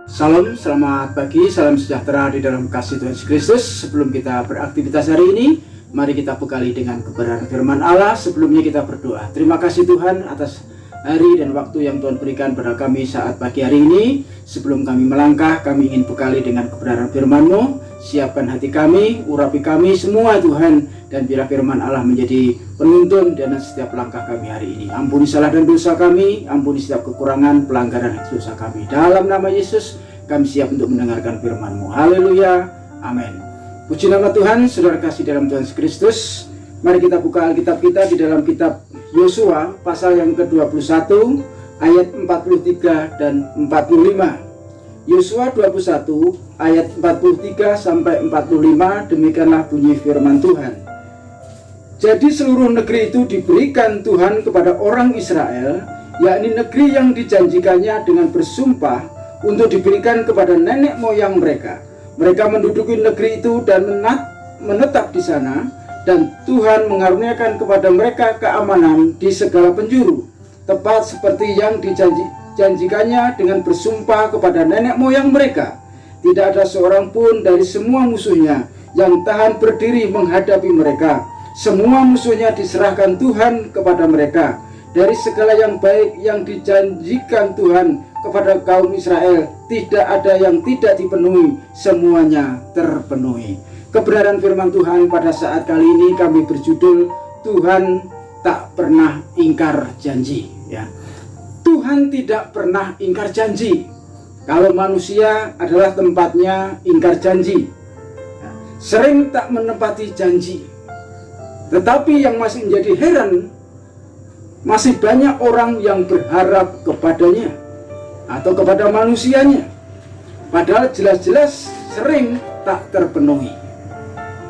Salam, selamat pagi, salam sejahtera di dalam kasih Tuhan Yesus Kristus. Sebelum kita beraktivitas hari ini, mari kita bekali dengan kebenaran firman Allah. Sebelumnya kita berdoa. Terima kasih Tuhan atas hari dan waktu yang Tuhan berikan pada kami saat pagi hari ini. Sebelum kami melangkah, kami ingin bekali dengan kebenaran firman-Mu. Siapkan hati kami, urapi kami semua Tuhan, dan biar firman Allah menjadi penuntun dan setiap langkah kami hari ini. Ampuni salah dan dosa kami, ampuni setiap kekurangan, pelanggaran dan dosa kami. Dalam nama Yesus, kami siap untuk mendengarkan firman-Mu. Haleluya, amin. Puji nama Tuhan, saudara kasih dalam Tuhan Yesus Kristus. Mari kita buka Alkitab kita di dalam kitab Yosua, pasal yang ke-21, ayat 43 dan 45. Yosua 21 ayat 43 sampai 45, demikianlah bunyi firman Tuhan. Jadi seluruh negeri itu diberikan Tuhan kepada orang Israel, yakni negeri yang dijanjikannya dengan bersumpah untuk diberikan kepada nenek moyang mereka. Mereka menduduki negeri itu dan menetap di sana, dan Tuhan mengaruniakan kepada mereka keamanan di segala penjuru, tepat seperti yang dijanjikannya dengan bersumpah kepada nenek moyang mereka. Tidak ada seorang pun dari semua musuhnya yang tahan berdiri menghadapi mereka. Semua musuhnya diserahkan Tuhan kepada mereka. Dari segala yang baik yang dijanjikan Tuhan kepada kaum Israel, tidak ada yang tidak dipenuhi, semuanya terpenuhi. Kebenaran firman Tuhan pada saat kali ini kami berjudul Tuhan tak pernah ingkar janji, ya. Tuhan tidak pernah ingkar janji. Kalau manusia adalah tempatnya ingkar janji, sering tak menepati janji. Tetapi yang masih menjadi heran, masih banyak orang yang berharap kepadanya atau kepada manusianya, padahal jelas-jelas sering tak terpenuhi.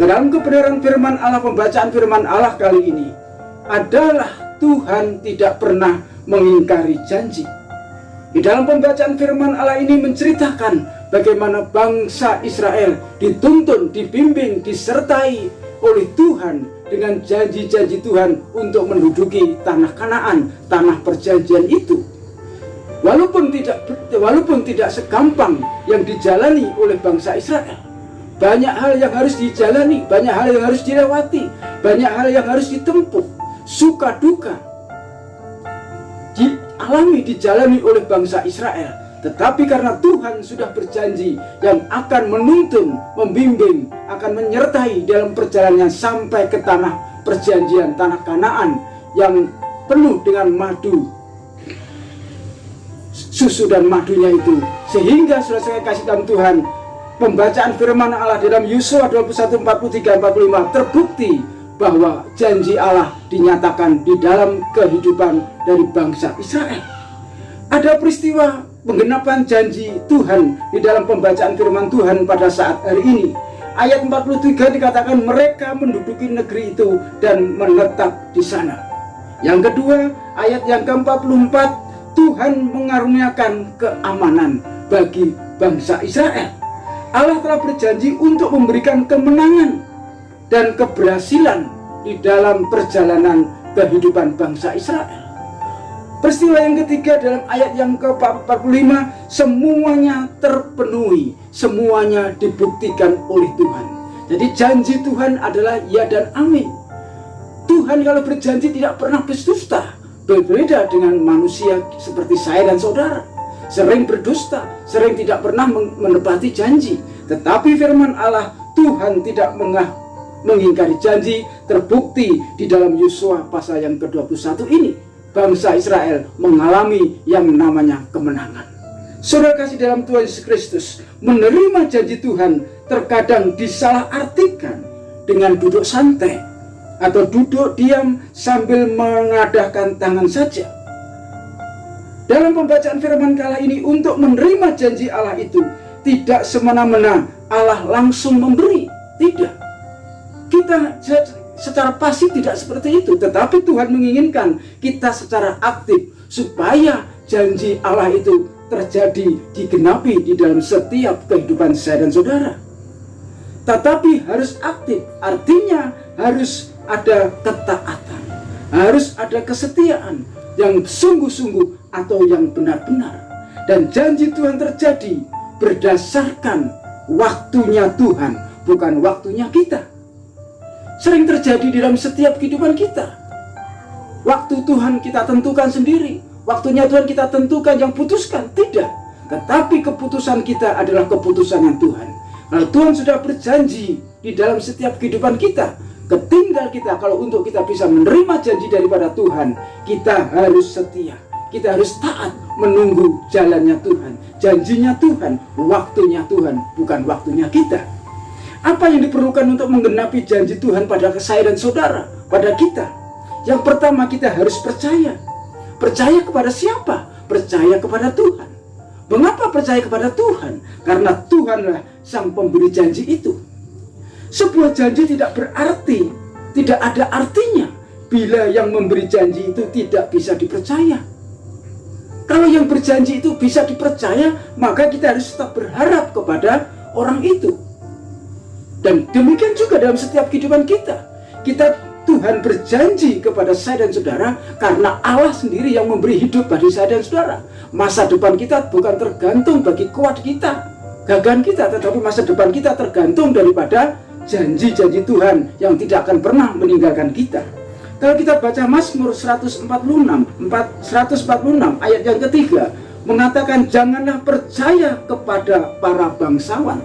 Dalam kebenaran firman Allah, pembacaan firman Allah kali ini adalah Tuhan tidak pernah mengingkari janji. Di dalam pembacaan firman Allah ini menceritakan bagaimana bangsa Israel dituntun, dibimbing, disertai oleh Tuhan dengan janji-janji Tuhan untuk menduduki tanah Kanaan, tanah perjanjian itu. Walaupun tidak segampang yang dijalani oleh bangsa Israel. Banyak hal yang harus dijalani, banyak hal yang harus dilewati, banyak hal yang harus ditempuh, suka duka dijalani oleh bangsa Israel. Tetapi karena Tuhan sudah berjanji yang akan menuntun, membimbing, akan menyertai dalam perjalanan sampai ke tanah perjanjian, tanah Kanaan yang penuh dengan madu, susu dan madunya itu. Sehingga saudara saya kasih dalam Tuhan, pembacaan firman Allah dalam Yosua 21, 43, 45 terbukti bahwa janji Allah dinyatakan di dalam kehidupan dari bangsa Israel. Ada peristiwa penggenapan janji Tuhan di dalam pembacaan firman Tuhan pada saat hari ini. Ayat 43 dikatakan mereka menduduki negeri itu dan menetap di sana. Yang kedua, ayat yang ke-44, Tuhan mengaruniakan keamanan bagi bangsa Israel. Allah telah berjanji untuk memberikan kemenangan dan keberhasilan di dalam perjalanan kehidupan bangsa Israel. Peristiwa yang ketiga dalam ayat yang ke-45, semuanya terpenuhi, semuanya dibuktikan oleh Tuhan. Jadi janji Tuhan adalah ya dan amin. Tuhan kalau berjanji tidak pernah berdusta. Berbeda dengan manusia seperti saya dan saudara, sering berdusta, sering tidak pernah menepati janji. Tetapi firman Allah, Tuhan tidak mengingkari janji, terbukti di dalam Yosua pasal yang ke-21 ini. Bangsa Israel mengalami yang namanya kemenangan. Saudara kasih dalam Tuhan Yesus Kristus, menerima janji Tuhan terkadang disalahartikan dengan duduk santai atau duduk diam sambil mengadahkan tangan saja. Dalam pembacaan firman kali ini, untuk menerima janji Allah itu tidak semena-mena Allah langsung memberi, tidak. Kita secara pasif tidak seperti itu, tetapi Tuhan menginginkan kita secara aktif supaya janji Allah itu terjadi, digenapi di dalam setiap kehidupan saya dan saudara. Tetapi harus aktif, artinya harus ada ketaatan, harus ada kesetiaan yang sungguh-sungguh atau yang benar-benar. Dan janji Tuhan terjadi berdasarkan waktunya Tuhan, bukan waktunya kita. Sering terjadi di dalam setiap kehidupan kita. Waktu Tuhan kita tentukan sendiri, waktunya Tuhan kita tentukan, yang putuskan tidak. Tetapi keputusan kita adalah keputusan yang Tuhan. Kalau Tuhan sudah berjanji di dalam setiap kehidupan kita, ketinggal kita kalau untuk kita bisa menerima janji daripada Tuhan, kita harus setia, kita harus taat menunggu jalannya Tuhan, janjinya Tuhan, waktunya Tuhan, bukan waktunya kita. Apa yang diperlukan untuk menggenapi janji Tuhan pada saya dan saudara, pada kita? Yang pertama, kita harus percaya. Percaya kepada siapa? Percaya kepada Tuhan. Mengapa percaya kepada Tuhan? Karena Tuhanlah sang pemberi janji itu. Sebuah janji tidak berarti, tidak ada artinya bila yang memberi janji itu tidak bisa dipercaya. Kalau yang berjanji itu bisa dipercaya, maka kita harus tetap berharap kepada orang itu. Dan demikian juga dalam setiap kehidupan kita. Tuhan berjanji kepada saya dan saudara karena Allah sendiri yang memberi hidup bagi saya dan saudara. Masa depan kita bukan tergantung bagi kuat kita, gagahan kita, tetapi masa depan kita tergantung daripada janji-janji Tuhan yang tidak akan pernah meninggalkan kita. Kalau kita baca Mazmur 146 ayat yang ketiga, mengatakan janganlah percaya kepada para bangsawan.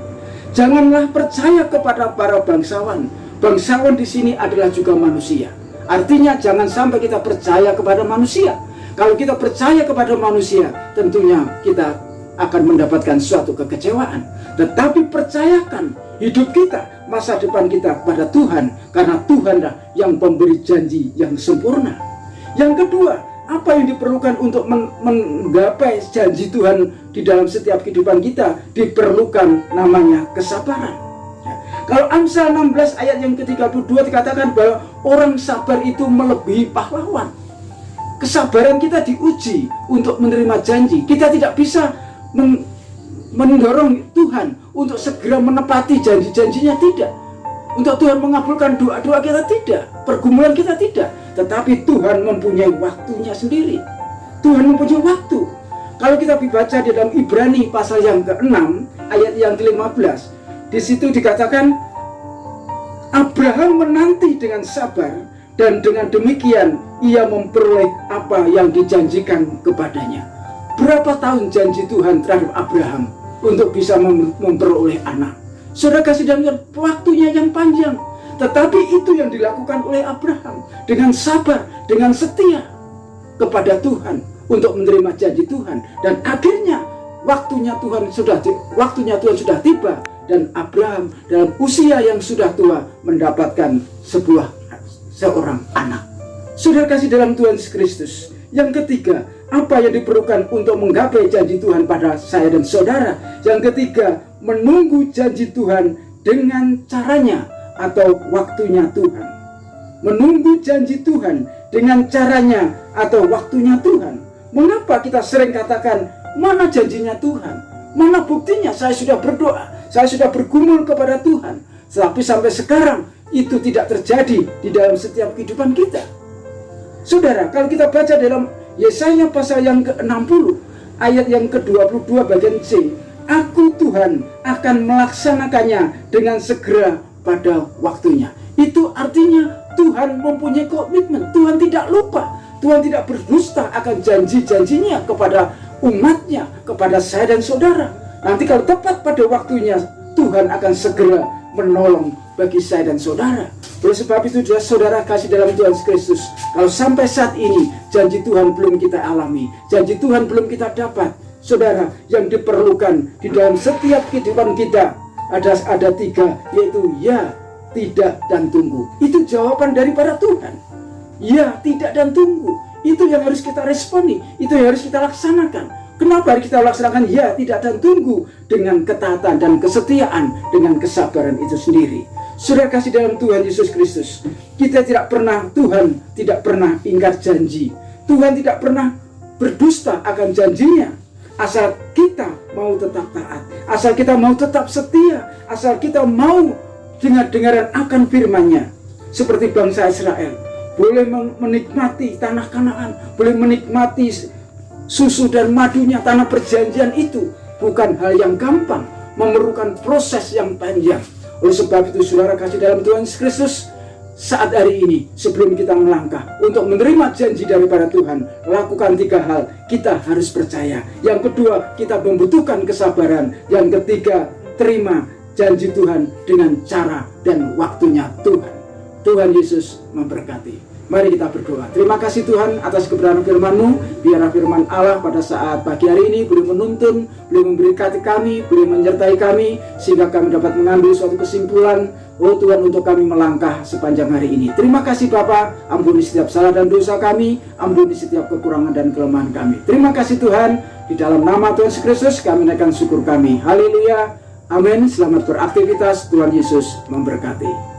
Janganlah percaya kepada para bangsawan. Bangsawan di sini adalah juga manusia. Artinya jangan sampai kita percaya kepada manusia. Kalau kita percaya kepada manusia, tentunya kita akan mendapatkan suatu kekecewaan. Tetapi percayakan hidup kita, masa depan kita pada Tuhan, karena Tuhanlah yang pemberi janji yang sempurna. Yang kedua, apa yang diperlukan untuk menggapai janji Tuhan di dalam setiap kehidupan kita? Diperlukan namanya kesabaran. Kalau Amsal 16 ayat yang ke-32 dikatakan bahwa orang sabar itu melebihi pahlawan. Kesabaran kita diuji untuk menerima janji. Kita tidak bisa mendorong Tuhan untuk segera menepati janji-janjinya, tidak. Untuk Tuhan mengabulkan doa-doa kita, tidak. Pergumulan kita, tidak. Tetapi Tuhan mempunyai waktunya sendiri. Tuhan mempunyai waktu. Kalau kita baca di dalam Ibrani pasal yang ke-6 ayat yang ke-15, di situ dikatakan Abraham menanti dengan sabar, dan dengan demikian ia memperoleh apa yang dijanjikan kepadanya. Berapa tahun janji Tuhan terhadap Abraham untuk bisa memperoleh anak? Saudara kasih dalam waktunya yang panjang, tetapi itu yang dilakukan oleh Abraham dengan sabar, dengan setia kepada Tuhan untuk menerima janji Tuhan. Dan akhirnya waktunya Tuhan sudah tiba, dan Abraham dalam usia yang sudah tua mendapatkan seorang anak. Saudara kasih dalam Tuhan Yesus Kristus. Yang ketiga, apa yang diperlukan untuk menggapai janji Tuhan pada saya dan saudara? Yang ketiga, menunggu janji Tuhan dengan caranya atau waktunya Tuhan. Menunggu janji Tuhan dengan caranya atau waktunya Tuhan. Mengapa kita sering katakan, mana janjinya Tuhan? Mana buktinya? Saya sudah berdoa, saya sudah bergumul kepada Tuhan, tapi sampai sekarang itu tidak terjadi di dalam setiap kehidupan kita. Saudara, kalau kita baca dalam Yesaya pasal yang ke-60 ayat yang ke-22 bagian C, Aku Tuhan akan melaksanakannya dengan segera pada waktunya. Itu artinya Tuhan mempunyai komitmen. Tuhan tidak lupa, Tuhan tidak berdusta akan janji-janjinya kepada umatnya, kepada saya dan saudara. Nanti kalau tepat pada waktunya, Tuhan akan segera menolong bagi saya dan saudara. Oleh sebab itu, saudara kasih dalam Tuhan Yesus Kristus, kalau sampai saat ini janji Tuhan belum kita alami, janji Tuhan belum kita dapat, saudara, yang diperlukan di dalam setiap kehidupan kita ada tiga, yaitu ya, tidak, dan tunggu. Itu jawaban daripada Tuhan. Ya, tidak, dan tunggu. Itu yang harus kita responi, itu yang harus kita laksanakan. Kenapa kita laksanakan ya, tidak, dan tunggu? Dengan ketaatan dan kesetiaan, dengan kesabaran itu sendiri. Saudara kasih dalam Tuhan Yesus Kristus, Tuhan tidak pernah ingkar janji. Tuhan tidak pernah berdusta akan janjinya. Asal kita mau tetap taat, asal kita mau tetap setia, asal kita mau dengar-dengaran akan firman-Nya. Seperti bangsa Israel boleh menikmati tanah Kanaan, boleh menikmati susu dan madunya, tanah perjanjian itu. bukan hal yang gampang, memerlukan proses yang panjang. Oleh sebab itu saudara kasih dalam Tuhan Yesus Kristus, saat hari ini sebelum kita melangkah untuk menerima janji daripada Tuhan, lakukan 3 hal. Kita harus percaya. Yang kedua, kita membutuhkan kesabaran. Yang ketiga, terima janji Tuhan dengan cara dan waktunya Tuhan. Tuhan Yesus memberkati. Mari kita berdoa. Terima kasih Tuhan atas kebenaran firman-Mu. Biarlah firman Allah pada saat pagi hari ini boleh menuntun, boleh memberkati kami, boleh menyertai kami, sehingga kami dapat mengambil suatu kesimpulan, oh Tuhan, untuk kami melangkah sepanjang hari ini. Terima kasih Bapa, ampuni setiap salah dan dosa kami, ampuni setiap kekurangan dan kelemahan kami. Terima kasih Tuhan, di dalam nama Tuhan Yesus Kristus kami naikkan syukur kami. Haleluya, amin. Selamat beraktivitas, Tuhan Yesus memberkati.